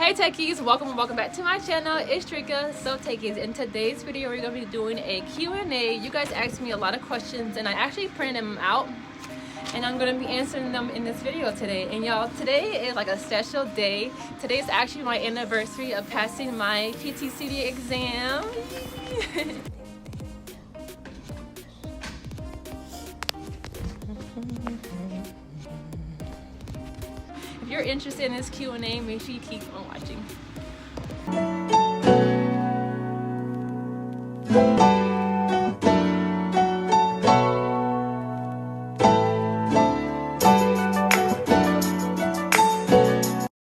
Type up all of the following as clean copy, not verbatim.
Hey Techies, welcome back to my channel. It's Techiess. So Techies, in today's video we're going to be doing a Q&A. You guys asked me a lot of questions and I actually printed them out and I'm going to be answering them in this video today. And y'all, today is like a special day. Today is actually my anniversary of passing my PTCD exam. If you're interested in this Q&A, make sure you keep on watching.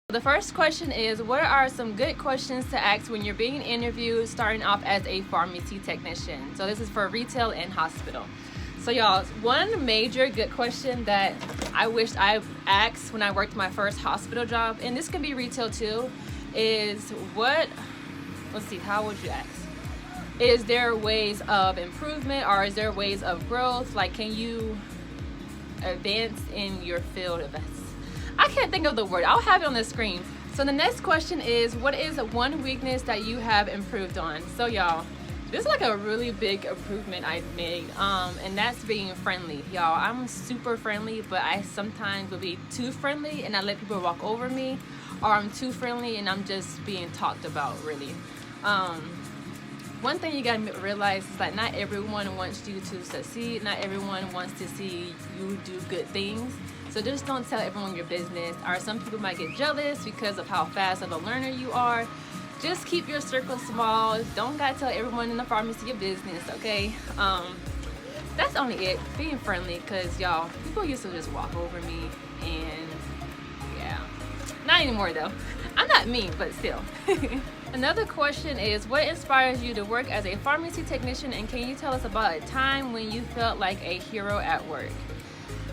The first question is, what are some good questions to ask when you're being interviewed starting off as a pharmacy technician? So this is for retail and hospital. So y'all, one major good question that I wish I asked when I worked my first hospital job, and this can be retail too, is how would you ask? Is there ways of improvement or is there ways of growth? Like, can you advance in your field of this? I can't think of the word. I'll have it on the screen. So the next question is, what is one weakness that you have improved on? So y'all, this is like a really big improvement I've made, and that's being friendly. Y'all, I'm super friendly, but I sometimes will be too friendly and I let people walk over me, or I'm too friendly and I'm just being talked about, really. One thing you gotta realize is that not everyone wants you to succeed. Not everyone wants to see you do good things. So just don't tell everyone your business, or some people might get jealous because of how fast of a learner you are. Just keep your circle small. Don't gotta tell everyone in the pharmacy your business, okay? That's only it. Being friendly, because y'all, people used to just walk over me, and yeah. Not anymore though. I'm not mean, but still. Another question is, what inspires you to work as a pharmacy technician, and can you tell us about a time when you felt like a hero at work?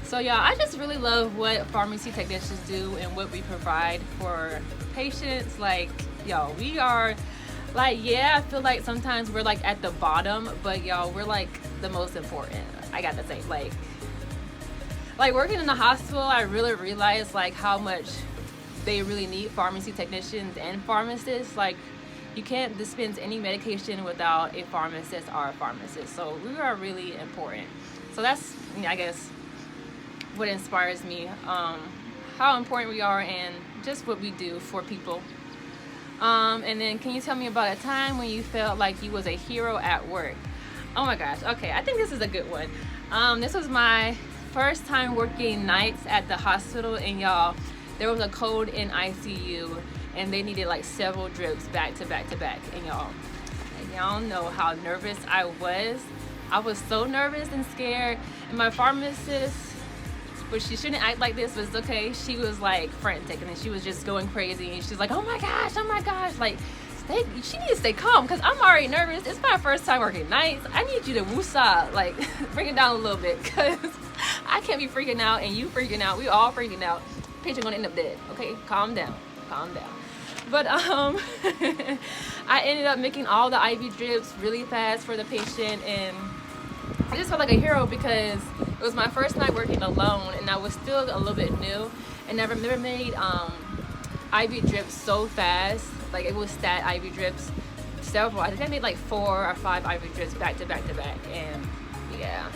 So y'all, I just really love what pharmacy technicians do and what we provide for patients. Like, y'all, we are like, yeah, I feel like sometimes we're like at the bottom, but y'all, we're like the most important. I gotta say, like working in the hospital, I really realized like how much they really need pharmacy technicians and pharmacists. Like, you can't dispense any medication without a pharmacist or a pharmacist. So we are really important. So that's, I guess, what inspires me, how important we are and just what we do for people. And then, can you tell me about a time when you felt like you was a hero at work? Oh my gosh, okay, I think this is a good one. This was my first time working nights at the hospital, and y'all, there was a code in ICU and they needed like several drips back to back to back, and y'all know how nervous I was. I was so nervous and scared, and my pharmacist, but she shouldn't act like this, but it's okay. She was like frantic and she was just going crazy, and she's like, oh my gosh, like, she needs to stay calm because I'm already nervous. It's my first time working nights. I need you to woosah, like bring it down a little bit, because I can't be freaking out and you freaking out. We all freaking out. Patient gonna end up dead. Okay, calm down. But I ended up making all the IV drips really fast for the patient, and I just felt like a hero because it was my first night working alone and I was still a little bit new, and I never made IV drips so fast. Like, it was stat IV drips, several. I think I made like 4 or 5 IV drips back to back to back, and yeah,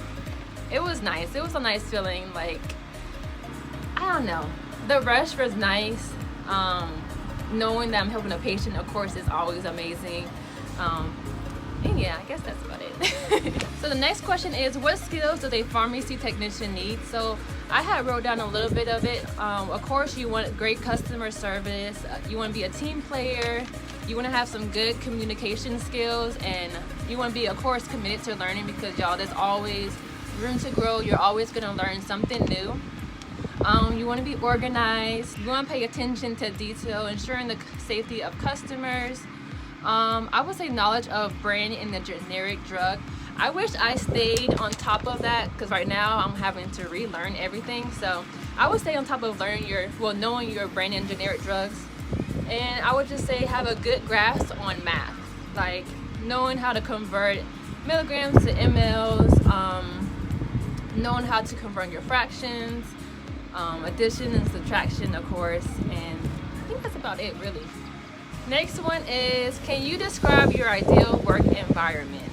it was nice. It was a nice feeling. Like, I don't know, the rush was nice. Knowing that I'm helping a patient, of course, is always amazing. And yeah, I guess that's about it. So the next question is, what skills does a pharmacy technician need? So I had wrote down a little bit of it. Of course, you want great customer service. You want to be a team player. You want to have some good communication skills, and you want to be, of course, committed to learning, because y'all, there's always room to grow. You're always going to learn something new. You want to be organized. You want to pay attention to detail, ensuring the safety of customers. I would say knowledge of brand and the generic drug. I wish I stayed on top of that, because right now I'm having to relearn everything. So I would stay on top of knowing your brand and generic drugs. And I would just say have a good grasp on math, like knowing how to convert milligrams to mLs, knowing how to convert your fractions, addition and subtraction, of course, and I think that's about it, really. Next one is, can you describe your ideal work environment?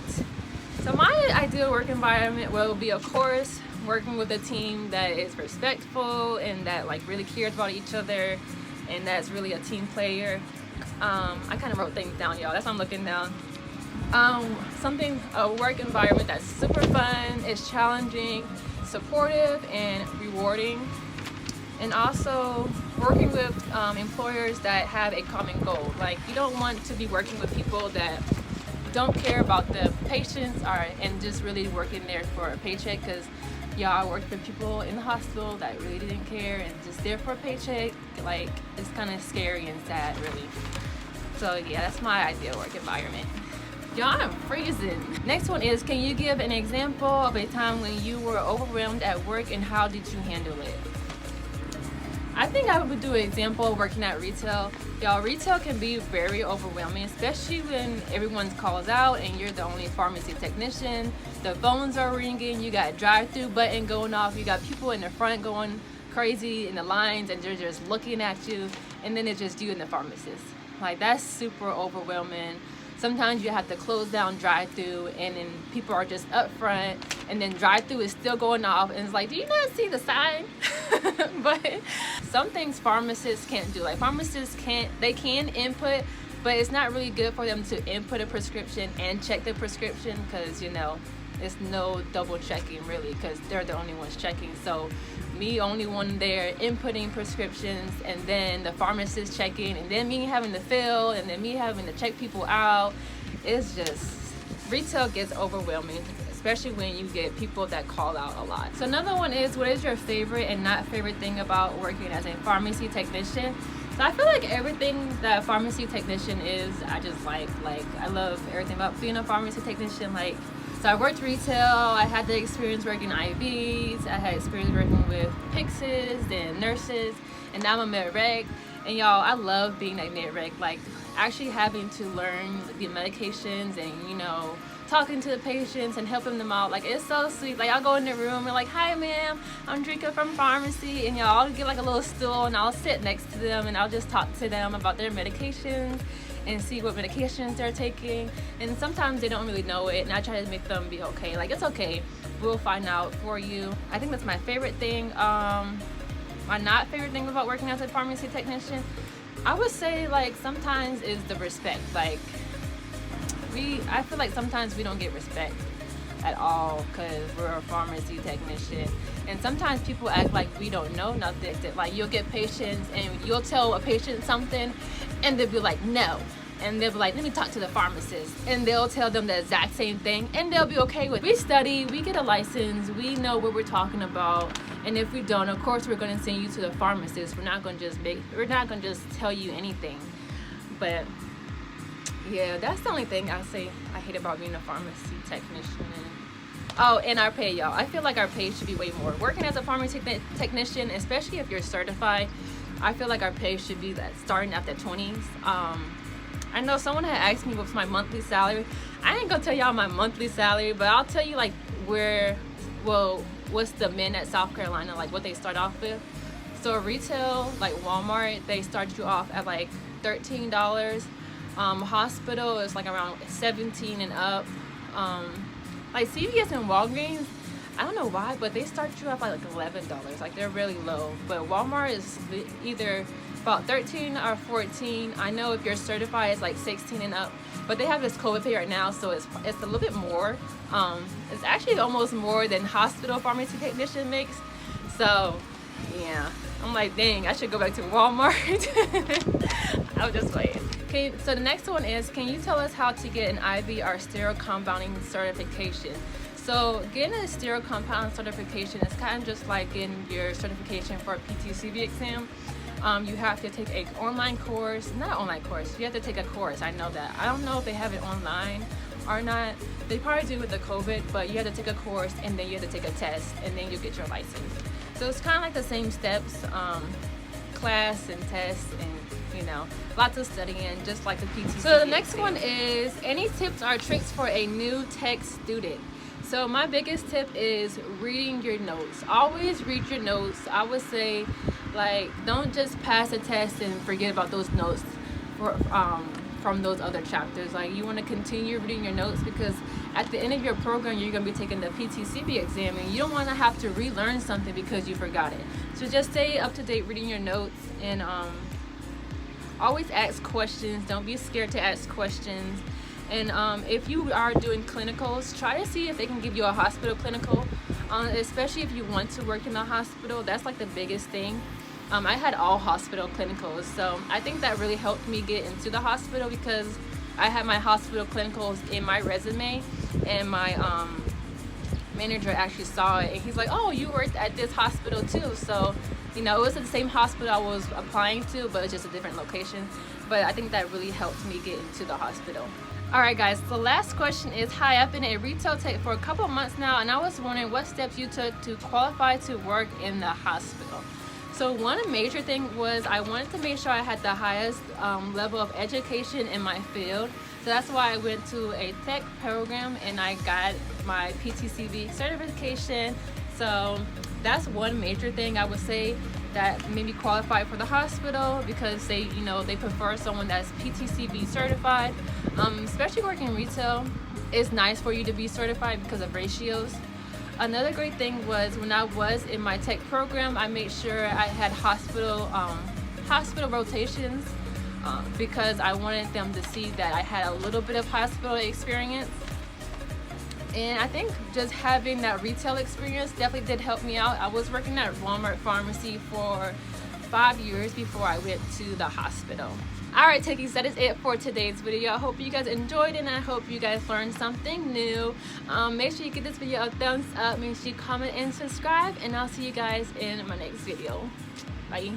So my ideal work environment will be, of course, working with a team that is respectful and that like really cares about each other and that's really a team player. I kind of wrote things down, y'all. That's what I'm looking down. A work environment that's super fun, is challenging, supportive, and rewarding. And also working with employers that have a common goal. Like, you don't want to be working with people that don't care about the patients and just really working there for a paycheck, because I worked with people in the hospital that really didn't care and just there for a paycheck. Like, it's kind of scary and sad, really. So yeah, that's my ideal work environment. Y'all, I'm freezing. Next one is, can you give an example of a time when you were overwhelmed at work and how did you handle it? I think I would do an example of working at retail. Y'all, retail can be very overwhelming, especially when everyone's calls out and you're the only pharmacy technician. The phones are ringing, you got drive-through button going off, you got people in the front going crazy in the lines and they're just looking at you, and then it's just you and the pharmacist. Like, that's super overwhelming. Sometimes you have to close down drive-through and then people are just up front and then drive-through is still going off and it's like, do you not see the sign? But some things pharmacists can't do. Like, pharmacists can input, but it's not really good for them to input a prescription and check the prescription, because it's no double checking really, because they're the only ones checking. So me only one there inputting prescriptions, and then the pharmacist checking, and then me having to fill, and then me having to check people out. It's just, retail gets overwhelming, especially when you get people that call out a lot. So another one is, what is your favorite and not favorite thing about working as a pharmacy technician? So I feel like everything that a pharmacy technician is, I just like I love everything about being a pharmacy technician. Like, so I worked retail, I had the experience working IVs, I had experience working with Techiess and nurses, and now I'm a med-reg. And y'all, I love being a med-reg, like actually having to learn the medications and, talking to the patients and helping them out. Like, it's so sweet. Like, I'll go in the room and like, hi ma'am, I'm Drika from pharmacy, and I'll get like a little stool and I'll sit next to them and I'll just talk to them about their medications and see what medications they're taking. And sometimes they don't really know it, and I try to make them be okay. Like, it's okay, we'll find out for you. I think that's my favorite thing. My not favorite thing about working as a pharmacy technician, I would say, like, sometimes is the respect. Like, I feel like sometimes we don't get respect at all because we're a pharmacy technician, and sometimes people act like we don't know nothing. Like, you'll get patients and you'll tell a patient something and they'll be like, no, and they'll be like, let me talk to the pharmacist, and they'll tell them the exact same thing and they'll be okay with it. We study, we get a license, we know what we're talking about, and if we don't, of course we're going to send you to the pharmacist. We're not going to just tell you anything. But yeah, that's the only thing I say I hate about being a pharmacy technician. And our pay, y'all. I feel like our pay should be way more. Working as a pharmacy technician, especially if you're certified, I feel like our pay should be starting at the 20s. I know someone had asked me what's my monthly salary. I ain't gonna tell y'all my monthly salary, but I'll tell you like what's the men at South Carolina, like what they start off with. So retail, like Walmart, they start you off at like $13. Hospital is like around 17 and up. Like CVS and Walgreens, I don't know why, but they start you off at like $11. Like, they're really low. But Walmart is either about 13 or 14. I know if you're certified, it's like 16 and up. But they have this COVID pay right now, so it's a little bit more. It's actually almost more than hospital pharmacy technician makes. So yeah, I'm like, dang, I should go back to Walmart. I was just waiting. Okay, so the next one is, can you tell us how to get an IV or sterile compounding certification? So getting a sterile compound certification is kind of just like getting your certification for a PTCB exam. You have to take an online course, not an online course, you have to take a course. I know that. I don't know if they have it online or not. They probably do with the COVID, but you have to take a course and then you have to take a test and then you get your license. So it's kind of like the same steps, class and test, and lots of studying, just like the PTCB. So the next one is, any tips or tricks for a new tech student? So my biggest tip is reading your notes. Always read your notes. I would say, like, don't just pass a test and forget about those notes. from those other chapters. Like, you want to continue reading your notes, because at the end of your program you're going to be taking the PTCB exam, and you don't want to have to relearn something because you forgot it. So just stay up to date reading your notes, and always ask questions. Don't be scared to ask questions. And if you are doing clinicals, try to see if they can give you a hospital clinical, especially if you want to work in the hospital. That's like the biggest thing. I had all hospital clinicals, so I think that really helped me get into the hospital, because I had my hospital clinicals in my resume, and my manager actually saw it, and he's like, oh, you worked at this hospital too. So, you know, it was the same hospital I was applying to, but it's just a different location. But I think that really helped me get into the hospital. Alright guys, the last question is, hi, I've been a retail tech for a couple of months now, and I was wondering what steps you took to qualify to work in the hospital. So one major thing was I wanted to make sure I had the highest level of education in my field. So that's why I went to a tech program and I got my PTCB certification. So that's one major thing I would say that made me qualify for the hospital, because they prefer someone that's PTCB certified. Especially working retail, it's nice for you to be certified because of ratios. Another great thing was when I was in my tech program, I made sure I had hospital rotations, because I wanted them to see that I had a little bit of hospital experience. And I think just having that retail experience definitely did help me out. I was working at Walmart pharmacy for 5 years before I went to the hospital. Alright Techies, that is it for today's video. I hope you guys enjoyed it, and I hope you guys learned something new. Make sure you give this video a thumbs up, make sure you comment and subscribe, and I'll see you guys in my next video. Bye.